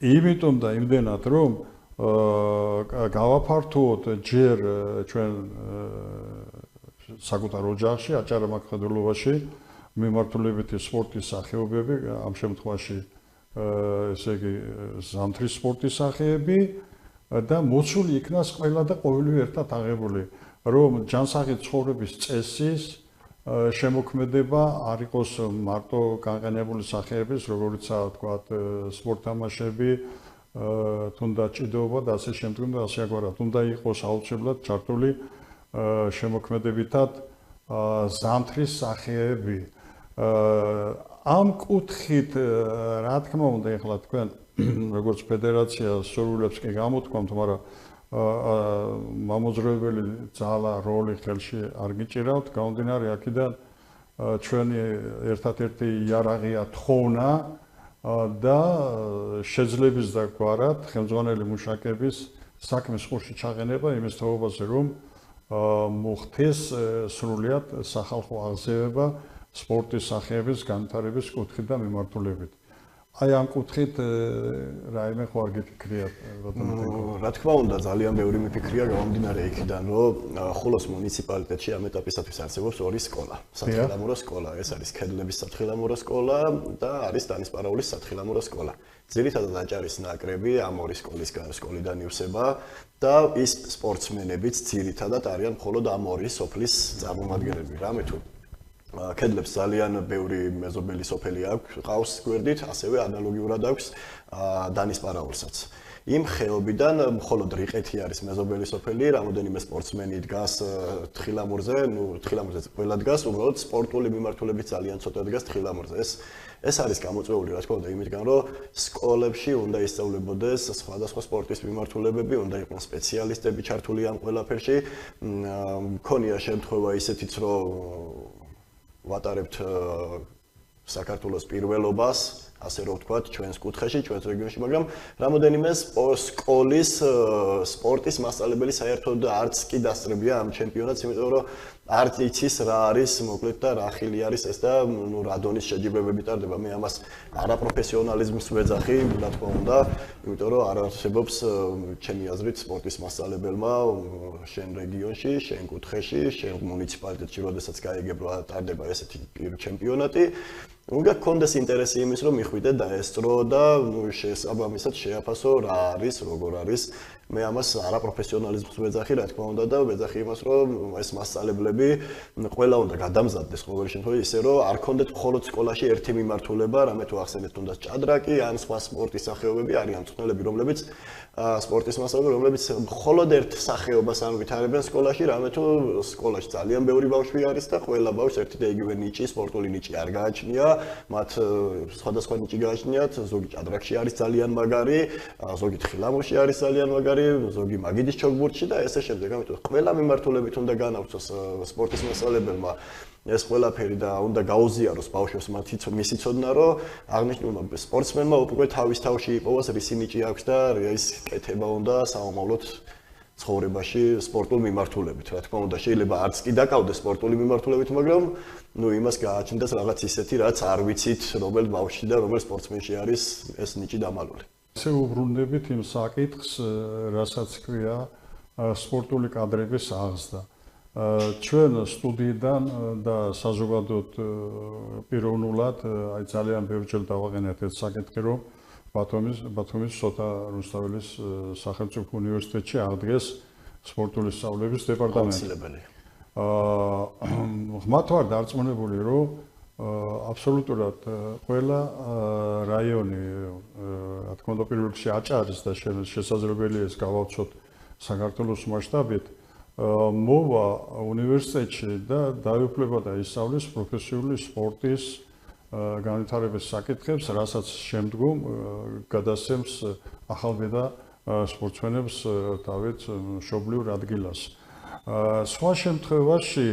იმიტომ და იმდენად რომ გავაფართოვოთ ჯერ ჩვენ საკუთარ ოჯახში აჭარა-მაკედონიაში მიმართულებითი სპორტის სახეობები ამ შემთხვევაში ესე იგი ზამთრის სპორტის სახეები და მოცული იქნას ყველა და ყოველივე ერთად აღებული რომ ჯანსაღი ცხოვრების წესის შემოქმედება არ იყოს მარტო განყენებული სახეების როგორიცაა თქვათ სპორტ თამაშები თუნდაც ჭიდაობა და ასე შემდგომ და ასე აგვარად უნდა იყოს აუცილებლად ჩართული შემოქმედებითად ზამთრის სახეები ამ კუთხით რა თქმა უნდა ეხლა თქვენ როგორც ფედერაცია სურვილებს კი გამოთქვამთ მაგრამ მამოძრავებელი ძალა როლი ხელში არ გიჭირავთ გამომდინარე აქედან ჩვენი ერთადერთი იარაღია თხოვნა და შეძლების და გვარად ხელმძღვანელი მუშაკების საქმის ხურში ჩაყენება იმის თაობაზე რომ მოხდეს სრულიად სახალხო აღზევება სპორტის სახეების განვითარების კუთხით და მიმართულებით აი ამ კუთხით რაიმე ხო არ გიფიქრია რა თქმა უნდა ძალიან ბევრი მიფიქრია გამომდინარე იქიდან რომ ხულოს მუნიციპალიტეტში ამ ეტაპისათვის არსებობს ორი სკოლა სათხილამურო სკოლა ეს არის ქედლების სათხილამურო სკოლა და არის დანისპარაულის სათხილამურო სკოლა ძირითადად აჭარის ნაკრები ამ ორი სკოლიდან ივსება და ის სპორტსმენებიც ძირითადად არიან მხოლოდ ამ ორი სოფლის წარმომადგენლები რამე თუ ქედლებს ძალიან ბევრი მეზობელი სოფელი აქვს ყავს გვერდით ასევე ანალოგიურად აქვს დანისპარაულსაც იმ ხეობიდან მხოლოდ რიყეთი არის მეზობელი სოფელი რამოდენიმე სპორტსმენი დგას თხილამურზე თხილამურზე ყველა დგას უბრალოდ სპორტული მიმართულებით ძალიან ცოტა დგას თხილამურზე ეს არის გამოწვეული რა თქმა უნდა იმითგან რომ სკოლებში უნდა ისწავლებოდეს სხვადასხვა სპორტის მიმართულებები უნდა იყვნენ სპეციალისტები ჩართული ამ ყველაფერში მქონია შემთხვევა ისეთიც რომ ვატარებთ საქართველოს პირველობას ასე რომ ვთქვათ, ჩვენს კუთხეში, ჩვენს რეგიონში, მაგრამ რამოდენიმე სკოლის სპორტის მასწავლებელი საერთოდ არც კი დასწრებია ამ ჩემპიონატს, იმიტომ რომ არც იცის რა არის, მოკლედ და რა ხილი არის ეს და რა დონის შეჯიბრებები ტარდება. მე ამას არაპროფესიონალიზმს ვეძახი, რა თქმა უნდა, იმიტომ რომ არ არსებობს ჩემი აზრით სპორტის მასწავლებელმა შენ რეგიონში, შენ კუთხეში, შენ მუნიციპალიტეტში, როდესაც გაიგებ რა ტარდება ესეთი ჩემპიონატი, უნდა გქონდეს ინტერესი იმის, რომ მიხვიდე დაესწრო და შესაბამისად შეაფასო რა არის, როგორ არის. მე ამას არაპროფესიონალიზმს ვეძახი, რა თქმა უნდა და ვეძახი იმას, რომ ეს მასწავლებლები ყველა უნდა გადამზადდეს ყოველ შემთხვევაში ისე, რომ არ ქონდეთ მხოლოდ სკოლაში ერთი მიმართულება, რამე თუ ახსენეთ თუნდაც ჭადრაკი ან სხვა სპორტის სახეობები არიან მწვრთნელები, რომლებიც სპორტის მასწავლებლები, რომლებიც მხოლოდ ერთ სახეობას ანვითარებენ სკოლაში, რამე თუ სკოლაში ძალიან ბევრი ბავშვი არის და ყველა ბავშვს ერთი და იგივე ნიჭი, სპორტული ნიჭი არ გააჩნია, მათ სხვადასხვა ნიჭი გააჩნიათ, ზოგი ჭადრაკში არის ძალიან მაგარი, ზოგი თხილამურში არის ძალიან მაგარი, ზოგი მაგიდის ჩოგბურთში და ესე შემდეგ. ამიტომ ყველა მიმართულებით უნდა განავრცოს სპორტის მასწავლებელმა ეს ყველაფერი და უნდა გაუზიაროს ბავშვებს მისი ცოდნა, რომ აღნიშნულმა სპორტსმენმა უკვე თავის თავში იპოვოს რისი ნიჭი აქვს და ის კეთება უნდა საომავლოდ ცხოვრებაში სპორტულ მიმართულებით. რა თქმა უნდა, შეიძლება არც კი დაკავდეს სპორტული მიმართულებით, მაგრამ იმას გააჩნდეს რაღაც ისეთი, რაც არ ვიცით, რომელ ბავშვში და რომელ სპორტსმენში არის ეს ნიჭი დამალული. ესე უბრუნდებით იმ საკითხს, რასაც ქვია სპორტული კადრების აღზრდა. ჩვენ სტუდიიდან და საზოგადოდ პიროვნულად აი ძალიან ბევრჯერ დავაყენეთ ეს საკითხი, რომ ბათუმის სოთა რუსთაველის სახელმწიფო უნივერსიტეტში აღდგეს სპორტული სწავლების დეპარტამენტი. ღმათ ვარ დარწმუნებული, რომ აბსოლუტურად ყველა რაიონი, რა თქმა უნდა, პირველ რიგში აჭარის და შესაძლებელია ეს გავავცოთ საქართველოს მასშტაბით, მოვა უნივერსიტეტში და დაეუფლება და ისწავლის პროფესიული სპორტის განვითარების საკითხებს, რასაც შემდგომ გადასცემს ახალბედა სპორტსმენებს თავით მშობლიურ ადგილას. სხვა შემთხვევაში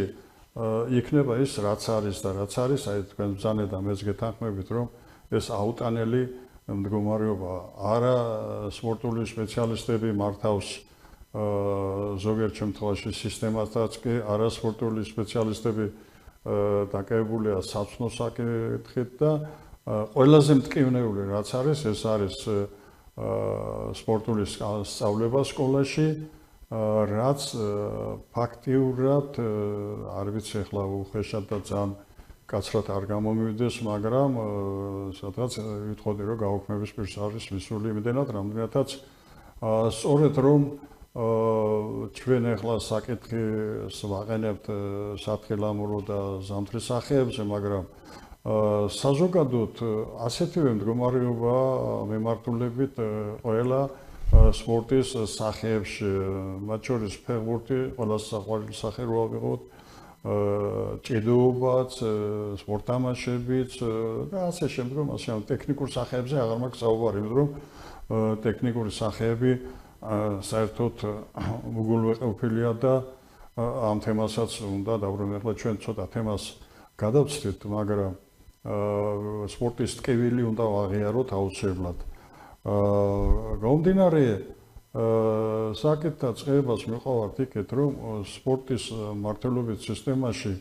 იქნება ის რაც არის და რაც არის, აი თქვენ ბრძანეთ და მეც გეთანხმებით, რომ ეს აუტანელი მდგომარეობა არა სპორტული სპეციალისტები მართავს ზოგიერთ შემთხვევაში სისტემათაც კი არა სპორტული სპეციალისტები დაკავებულია საცნო საკითხით და ყველაზე მტკივნეული რაც არის, ეს არის სპორტული სწავლება სკოლაში, რაც ფაქტიურად არ ვიცი ახლა უხეშად და ძალიან კაცრად არ გამომივიდეს, მაგრამ სადღაც ვიტყოდი, რომ გაუქმების პირს არის მისული იმდენად, რამდენადაც სწორედ რომ ჩვენ ახლა საკითხს ვაყენებთ სათხილამურო და ზამთრის სახეებზე, მაგრამ საზოგადოდ ასეთივე მდგომარეობა მიმართულებით ყველა სპორტის სახეებში, მათ შორის ფეხბურთი, ყველაზე საყვარელი სახე რო ავიღოთ, ჭიდაობაც, სპორტთამაშებიც და ასე შემდგომ, ტექნიკურ სახეებზე აღარ მაქვს საუბარი, იმიტომ რომ ტექნიკური სახეები საერთოდ უგულვეყოფილია და ამ თემასაც უნდა დავბრუნდეთ, ახლა ჩვენ ცოტა თემას გადავცდით, მაგრამ სპორტის ტკივილი უნდა ვაღიაროთ აუცილებლად. გამომდინარე საკითხთა წყებას მიყავართ იქეთ, რომ სპორტის მართლობის სისტემაში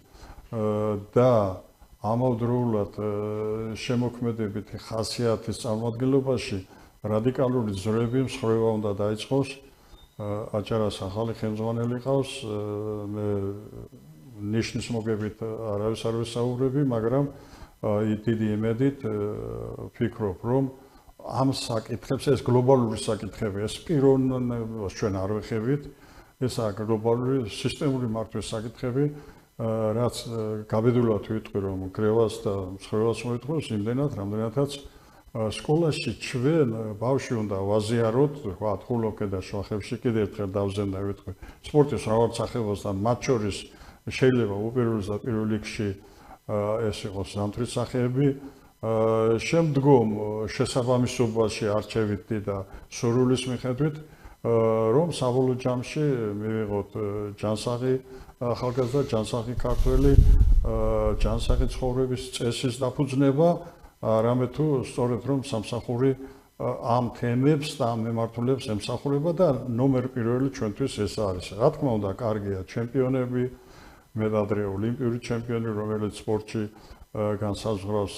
და ამავდროულად შემოქმედებითი ხასიათის წარმომადგენლობაში რადიკალური ძროები მსხრევა უნდა დაიწყოს. აჭარას ახალი ხელმძღვანელი ყავს, მე ნიშნის მოგებით არავის არ ვესაუბრები, მაგრამ დიდი იმედით ვფიქრობ, რომ ამ საკითხებს, ეს გლობალური საკითხები, ეს პიროვნებას ჩვენ არ ვეხებით, ესაა გლობალური სისტემური მართვის საკითხები, რაც გაბედულად ვიტყვი, რომ კრევას და მსხრევას მოითხოვს იმდენად, რამდენადაც სკოლაში ჩვენ ბავშვი უნდა ვაზიაროთ, თქვათ, ხულოკე და შუახევში კიდევ ერთხელ დავზენდა ვიტყვი. სპორტის მრავალ სახეობასთან, მათ შორის შეიძლება უპირველეს და პირველ რიგში ეს იყოს ზამთრის სახეები, შემდგომ შესაბამისობაში არჩევითი და სურვილის მიხედვით, რომ საბოლოო ჯამში მივიღოთ ჯანსაღი ახალგაზრდა, ჯანსაღი ქართველი, ჯანსაღი ცხოვრების წესის დაფუძნება რამე თუ სწორედ რომ სამსახური ამ თემებს და ამ მიმართულებს ემსახურება და ნომერ პირველი ჩვენთვის ეს არის. რა თქმა უნდა, კარგია ჩემპიონები, მედადრე ოლიმპიური ჩემპიონი, რომელიც სპორტში განსაზღვრავს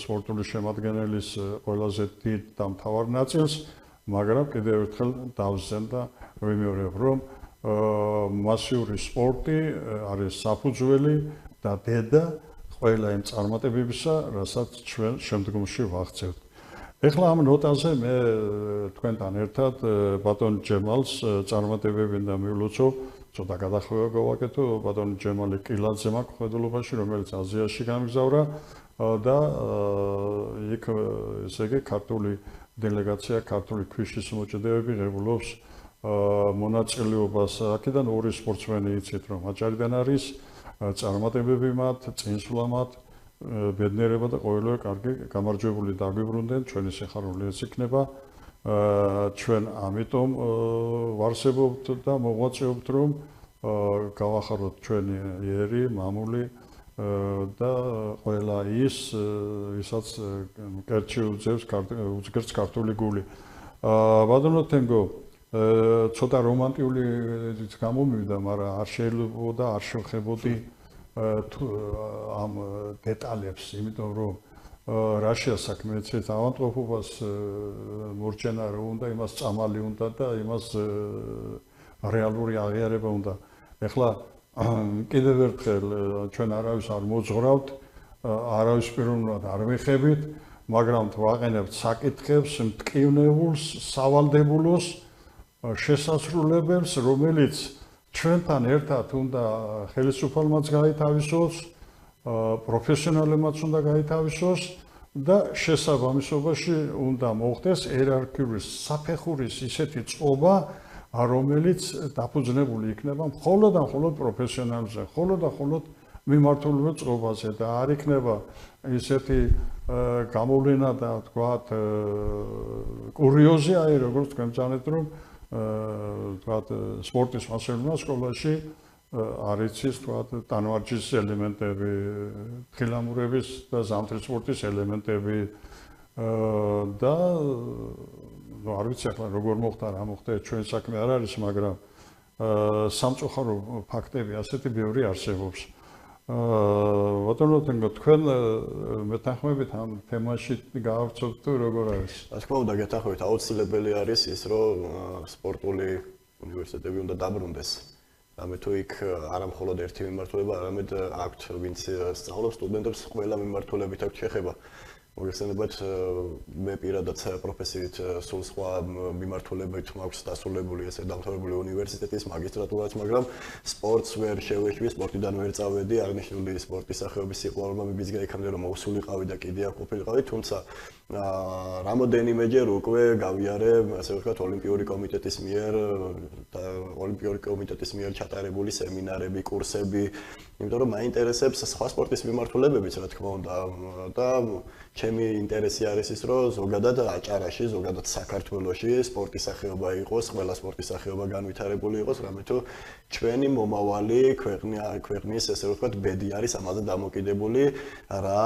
სპორტული შემადგენელის ყველაზე დიდ და მთავარ ნაწილს, მაგრამ კიდევ ერთხელ დავზენ და ვიმეორებ, რომ მასიური სპორტი არის საფუძველი და დედა ყველა იმ წარმატებებისა, რასაც ჩვენ შემდგომში ვაღწევთ. ეხლა ამ ნოტაზე მე თქვენთან ერთად ბატონ ჯემალს წარმატებები და მივლოცო, ცოტა გადახვევა გავაკეთო ბატონ ჯემალი კილაძე მაქვს ხედულობაში, რომელიც აზიაში გამგზავრა და იქ ესე იგი ქართული დელეგაცია, ქართული ქვიშის მოჭედებები ღებულობს მონაწილეობას. აქედან ორი სპორტსმენი იცით, რომ აჭარიდან არის, წარმატებები მათ, წინსვლა მათ, ბედნიერება და ყოველივე კარგი, გამარჯვებული დაგვიბრუნდნენ, ჩვენი სიხარულიაც იქნება. ჩვენ ამიტომ ვარსებობთ და მოღვაწეობთ, რომ გავახაროთ ჩვენი იერი, მამული და ყველა ის, ვისაც კერჩი უძგერს ქართული გული. ბატონო თენგო, ცოტა რომანტიული გამომივიდა, მაგრამ არ შეიძლებოდა არ შევხებოდი ამ დეტალებს, იმიტომ რომ რაშია საქმე, ეცეთ ავადმყოფობას მორჩენა რო უნდა, იმას წამალი უნდა და იმას რეალური აღიარება უნდა. ეხლა კიდევ ერთხელ ჩვენ არავის არ მოძღრავთ, არავის პიროვნულად არ ვიხებით, მაგრამ ვაყენებთ საკითხებს, მტკივნეულს, სავალდებულოს, შესასრულებელს, რომელიც ჩვენთან ერთად უნდა ხელისუფალმაც გაითავისოს, პროფესიონალებმაც უნდა გაითავისოს და შესაბამისობაში უნდა მოხდეს ერარქიული საფეხურის ისეთი წყობა, რომელიც დაფუძნებული იქნება მხოლოდ და მხოლოდ პროფესიონალზე, მხოლოდ და მხოლოდ მიმართულებელ წყობაზე და არ იქნება ისეთი გამოვლენა და თქვათ კურიოზი, აი როგორც თქვენ ბრძანეთ, რომ თქვათ სპორტის მასწავლებლმა სკოლაში არ იცის თქვათ ტანვარჯიშის ელემენტები, თხილამურების და ზამთრის სპორტის ელემენტები და არ ვიცი ახლა როგორ მოხდა, რა მოხდა, ჩვენ საქმე არ არის, მაგრამ სამწუხარო ფაქტები ასეთი ბევრი არსებობს. ბატონო თენგო, თქვენ მეთანხმებით ამ თემაში გაავრცობთ თუ როგორ არის? რა თქმა უნდა, გეთანხმებით, აუცილებელი არის ის, რომ სპორტული უნივერსიტეტები უნდა დაბრუნდეს. რამე თუ იქ არა მხოლოდ ერთი მიმართულება, არამედ აქვთ ვინც სწავლობს სტუდენტებს, ყველა მიმართულებით აქვთ შეხება. მოგეხსენებათ, მე პირადად პროფესიით სულ სხვა მიმართულებით მაქვს დასრულებული ესე დამთავრებული უნივერსიტეტის მაგისტრატურაც, მაგრამ სპორტს ვერ შევეშვი, სპორტიდან ვერ წავედი, აღნიშნული სპორტის სახეობის სიყვარულმა მიბიძგა იქამდე, რომ მოვსულიყავი და კიდე აქ ყოფილიყავი, თუმცა რამოდენიმეჯერ უკვე გავიარე, ასე ვთქვათ, ოლიმპიური კომიტეტის მიერ და ოლიმპიური კომიტეტის მიერ ჩატარებული სემინარები, კურსები, იმიტომ რომ მაინტერესებს სხვა სპორტის მიმართულებებიც, რა თქმა უნდა, და ჩემი ინტერესი არის ის, რომ ზოგადად აჭარაში, ზოგადად საქართველოში სპორტის სახეობა იყოს, ყველა სპორტის სახეობა განვითარებული იყოს, რამე თუ ჩვენი მომავალი ქვეყნის, ესე ვთქვათ, ბედი არის ამაზე დამოკიდებული, რა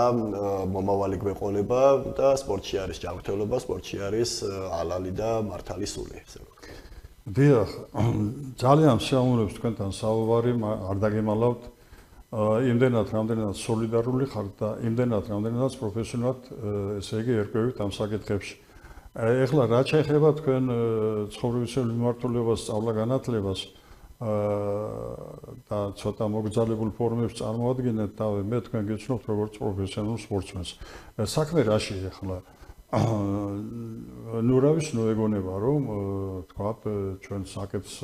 მომავალი გვეყოლება და სპორტში არის ჯანმრთელობა, სპორტში არის ალალი და მართალი სული, ესე ვთქვათ. დიახ, ძალიან შეამოვნებს თქვენთან საუბარი, არ დაგემალავთ. იმდენად რამდენად სოლიდარული ხართ და იმდენად რამდენადაც პროფესიონალად ესე იგი ერკვევით ამ საკითხებში. ეხლა რა შეეხება თქვენ ცხოვრებისეულ მიმართულებას, სწავლა-განათლებას და ცოტა მოგრძალებულ ფორმებს წარმოადგენთ და მე თქვენ გიცნობთ როგორც პროფესიონალ სპორტსმენს. საქმე რაში ეხლა? ნუ რა ვიცი, ნუ ეგონება რომ თქვათ ჩვენ საკითხს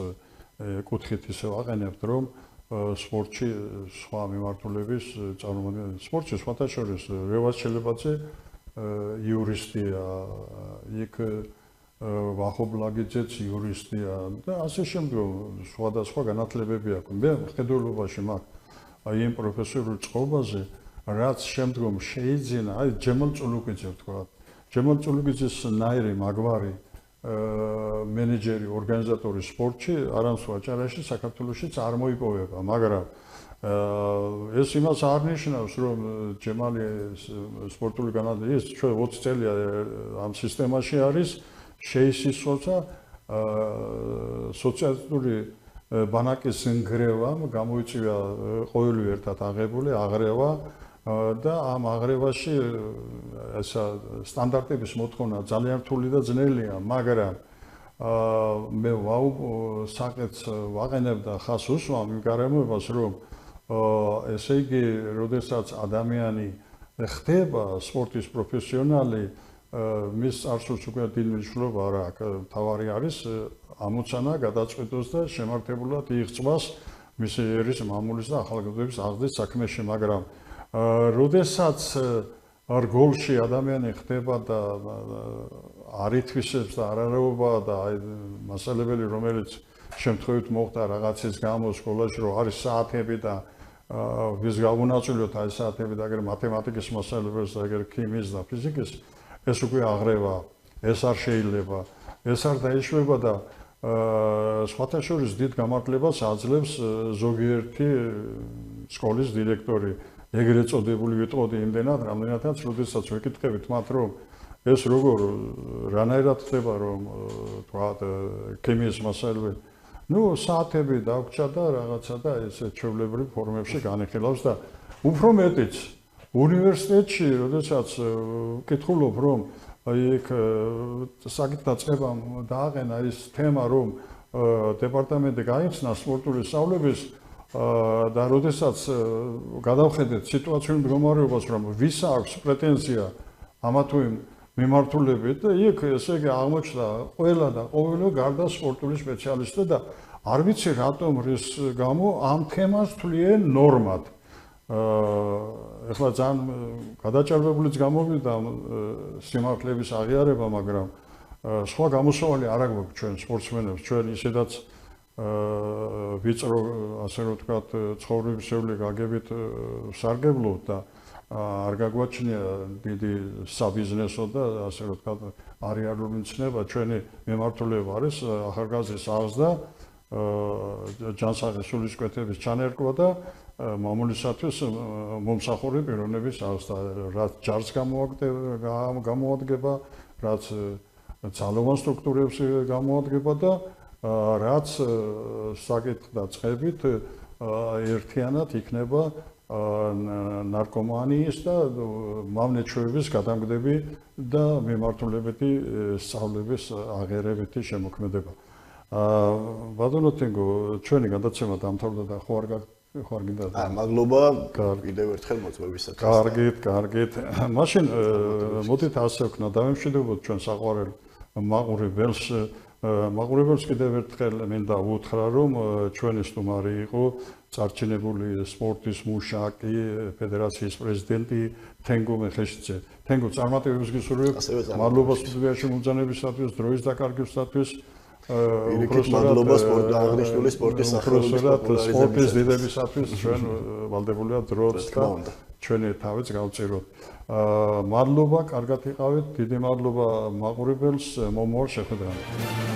კუთხით ისე ვაყენებთ, რომ სპორტში სხვა მიმართულების წარმოადგენს. სპორტში სხვათა შორის რევაზ ჩელებაძე იურისტია, იქ ვახობლაგიძეც იურისტია და ასე შემდგომ სხვადასხვა განათლებები აქვს. მე მხედველობაში მაქვს იმ პროფესიულ წყობაზე, რაც შემდგომ შეიძინა, აი ჯემალ წულუკიძე ვთქვა. ჯემალ წულუკიძის ნაირი მაგვარი მენეჯერი, ორგანიზატორი სპორტში, არამსო აჭარაში, საქართველოშიც არ მოიპოვება, მაგრამ ეს იმას არ ნიშნავს, რომ ჯემალი სპორტული განათლება ის ჩვენ 20 წელია ამ სისტემაში არის, შეისწავლა სოციალური ბანაკის ნგრევამ გამოიწვია ყოველივე ერთად აღებული აღრევა და ამ აღრევაში ესა სტანდარტების მოთხოვნა ძალიან რთული და ძნელია, მაგრამ მე საკეთს ვაყენებ და ხას უსვამ იმ გარემოებას, რომ ესე იგი, როდესაც ადამიანი ხდება სპორტის პროფესიონალი, მის წარსულს უკვე დიდი მნიშვნელობა არ აქვს. თავარი არის ამოცანა გადაწყვეტოს და შემართებულად იიღწვას მისი ერის მამულის და ახალგაზრდების აღზრდის საქმეში, მაგრამ როდესაც რგოლში ადამიანი ხდება და არ ითვისებს და არ არაობა და აი მასალებელი, რომელიც შემთხვევით მოხდა რაღაცის გამო სკოლაში, რომ არის საათები და ვის გავუნაწილოთ აი საათები და აგერ მათემატიკის მასალებს და აგერ ქიმიის და ფიზიკის, ეს უკვე აღრევა, ეს არ შეიძლება, ეს არ დაიშვება და სხვათა შორის დიდ გამართლებას აძლევს ზოგიერთი სკოლის დირექტორი, ეგრეთ წოდებული ვიტყოდი იმდენად, რამდენადაც როდესაც ვეკითხებით მათ, რომ ეს როგორ რანაირად ხდება, რომ თქვათ ქიმიის მასალები საათები დაგვრჩა და რაღაცა და ესე ჩვეულებრივ ფორმებში განიხილავს და უფრო მეტიც უნივერსიტეტში, როდესაც ვკითხულობ, რომ იქ საკითხთა წებამ დააყენა ის თემა, რომ დეპარტამენტი გაიხსნა სპორტული სწავლების და როდესაც გადავხედეთ სიტუაციურ მდგომარეობას, რომ ვის აქვს პრეტენზია ამა თუ იმ მიმართულებით და იქ ესე იგი აღმოჩნდა ყველა და ყოველივე გარდა სპორტული სპეციალისტი და არ ვიცი რატომ რის გამო ამ თემას თვლიან ნორმად. ეხლა ძალიან გადაჭარბებულიც გამოვიდა სიმართლების აღიარება, მაგრამ სხვა გამოსავალი არ აქვს ჩვენ სპორტსმენებს, ჩვენ ისედაც ვიწრო, ასე რომ ვთქვათ, ცხოვრებისეული გაგებით სარგებლობთ და არ გაგვაჩნია დიდი საბიზნესო და ასე რომ ვთქვათ, არეალური ცნება, ჩვენი მიმართულება არის ახალგაზრდის აღზრდა, ჯანსაღი სულისკვეთების ჩანერგვა და მამულისათვის მომსახურე პიროვნების აღზრდა, რაც ჯარს გამოადგება, რაც ძალოვან სტრუქტურებს გამოადგება და რაც საკითხთა წყებით ერთიანად იქნება ნარკომანიის და მავნეჩვეების გადამგდები და მიმართულებითი სწავლების აღიარებითი შემოქმედება. ბატონო თენგო, ჩვენი გადაცემა დამთავრდა და ხო არ გინდა? მადლობა კიდევ ერთხელ მოწვევისათვის. კარგით. მაშინ მოდით ასე ვქნა, დავემშვიდობოთ ჩვენ საყვარელ მაყურებელს კიდევ ერთხელ მინდა უთხრა, რომ ჩვენი სტუმარი იყო წარჩინებული სპორტის მუშაკი, ფედერაციის პრეზიდენტი თენგო მეხეშიძე. თენგო, წარმატებებს გისურვებ. მადლობა სტუდიაში მომბრძანებისათვის, დროის დაკარგვისათვის. პირიქით მადლობა აღნიშნული სპორტის სახელობის სპორტის დიდებისათვის ჩვენ ვალდებულია დროც და ჩვენი თავიც გავწიროთ. მადლობა, კარგად იყავით, დიდი მადლობა მაყურებელს, მომავალ შეხვედრამდე.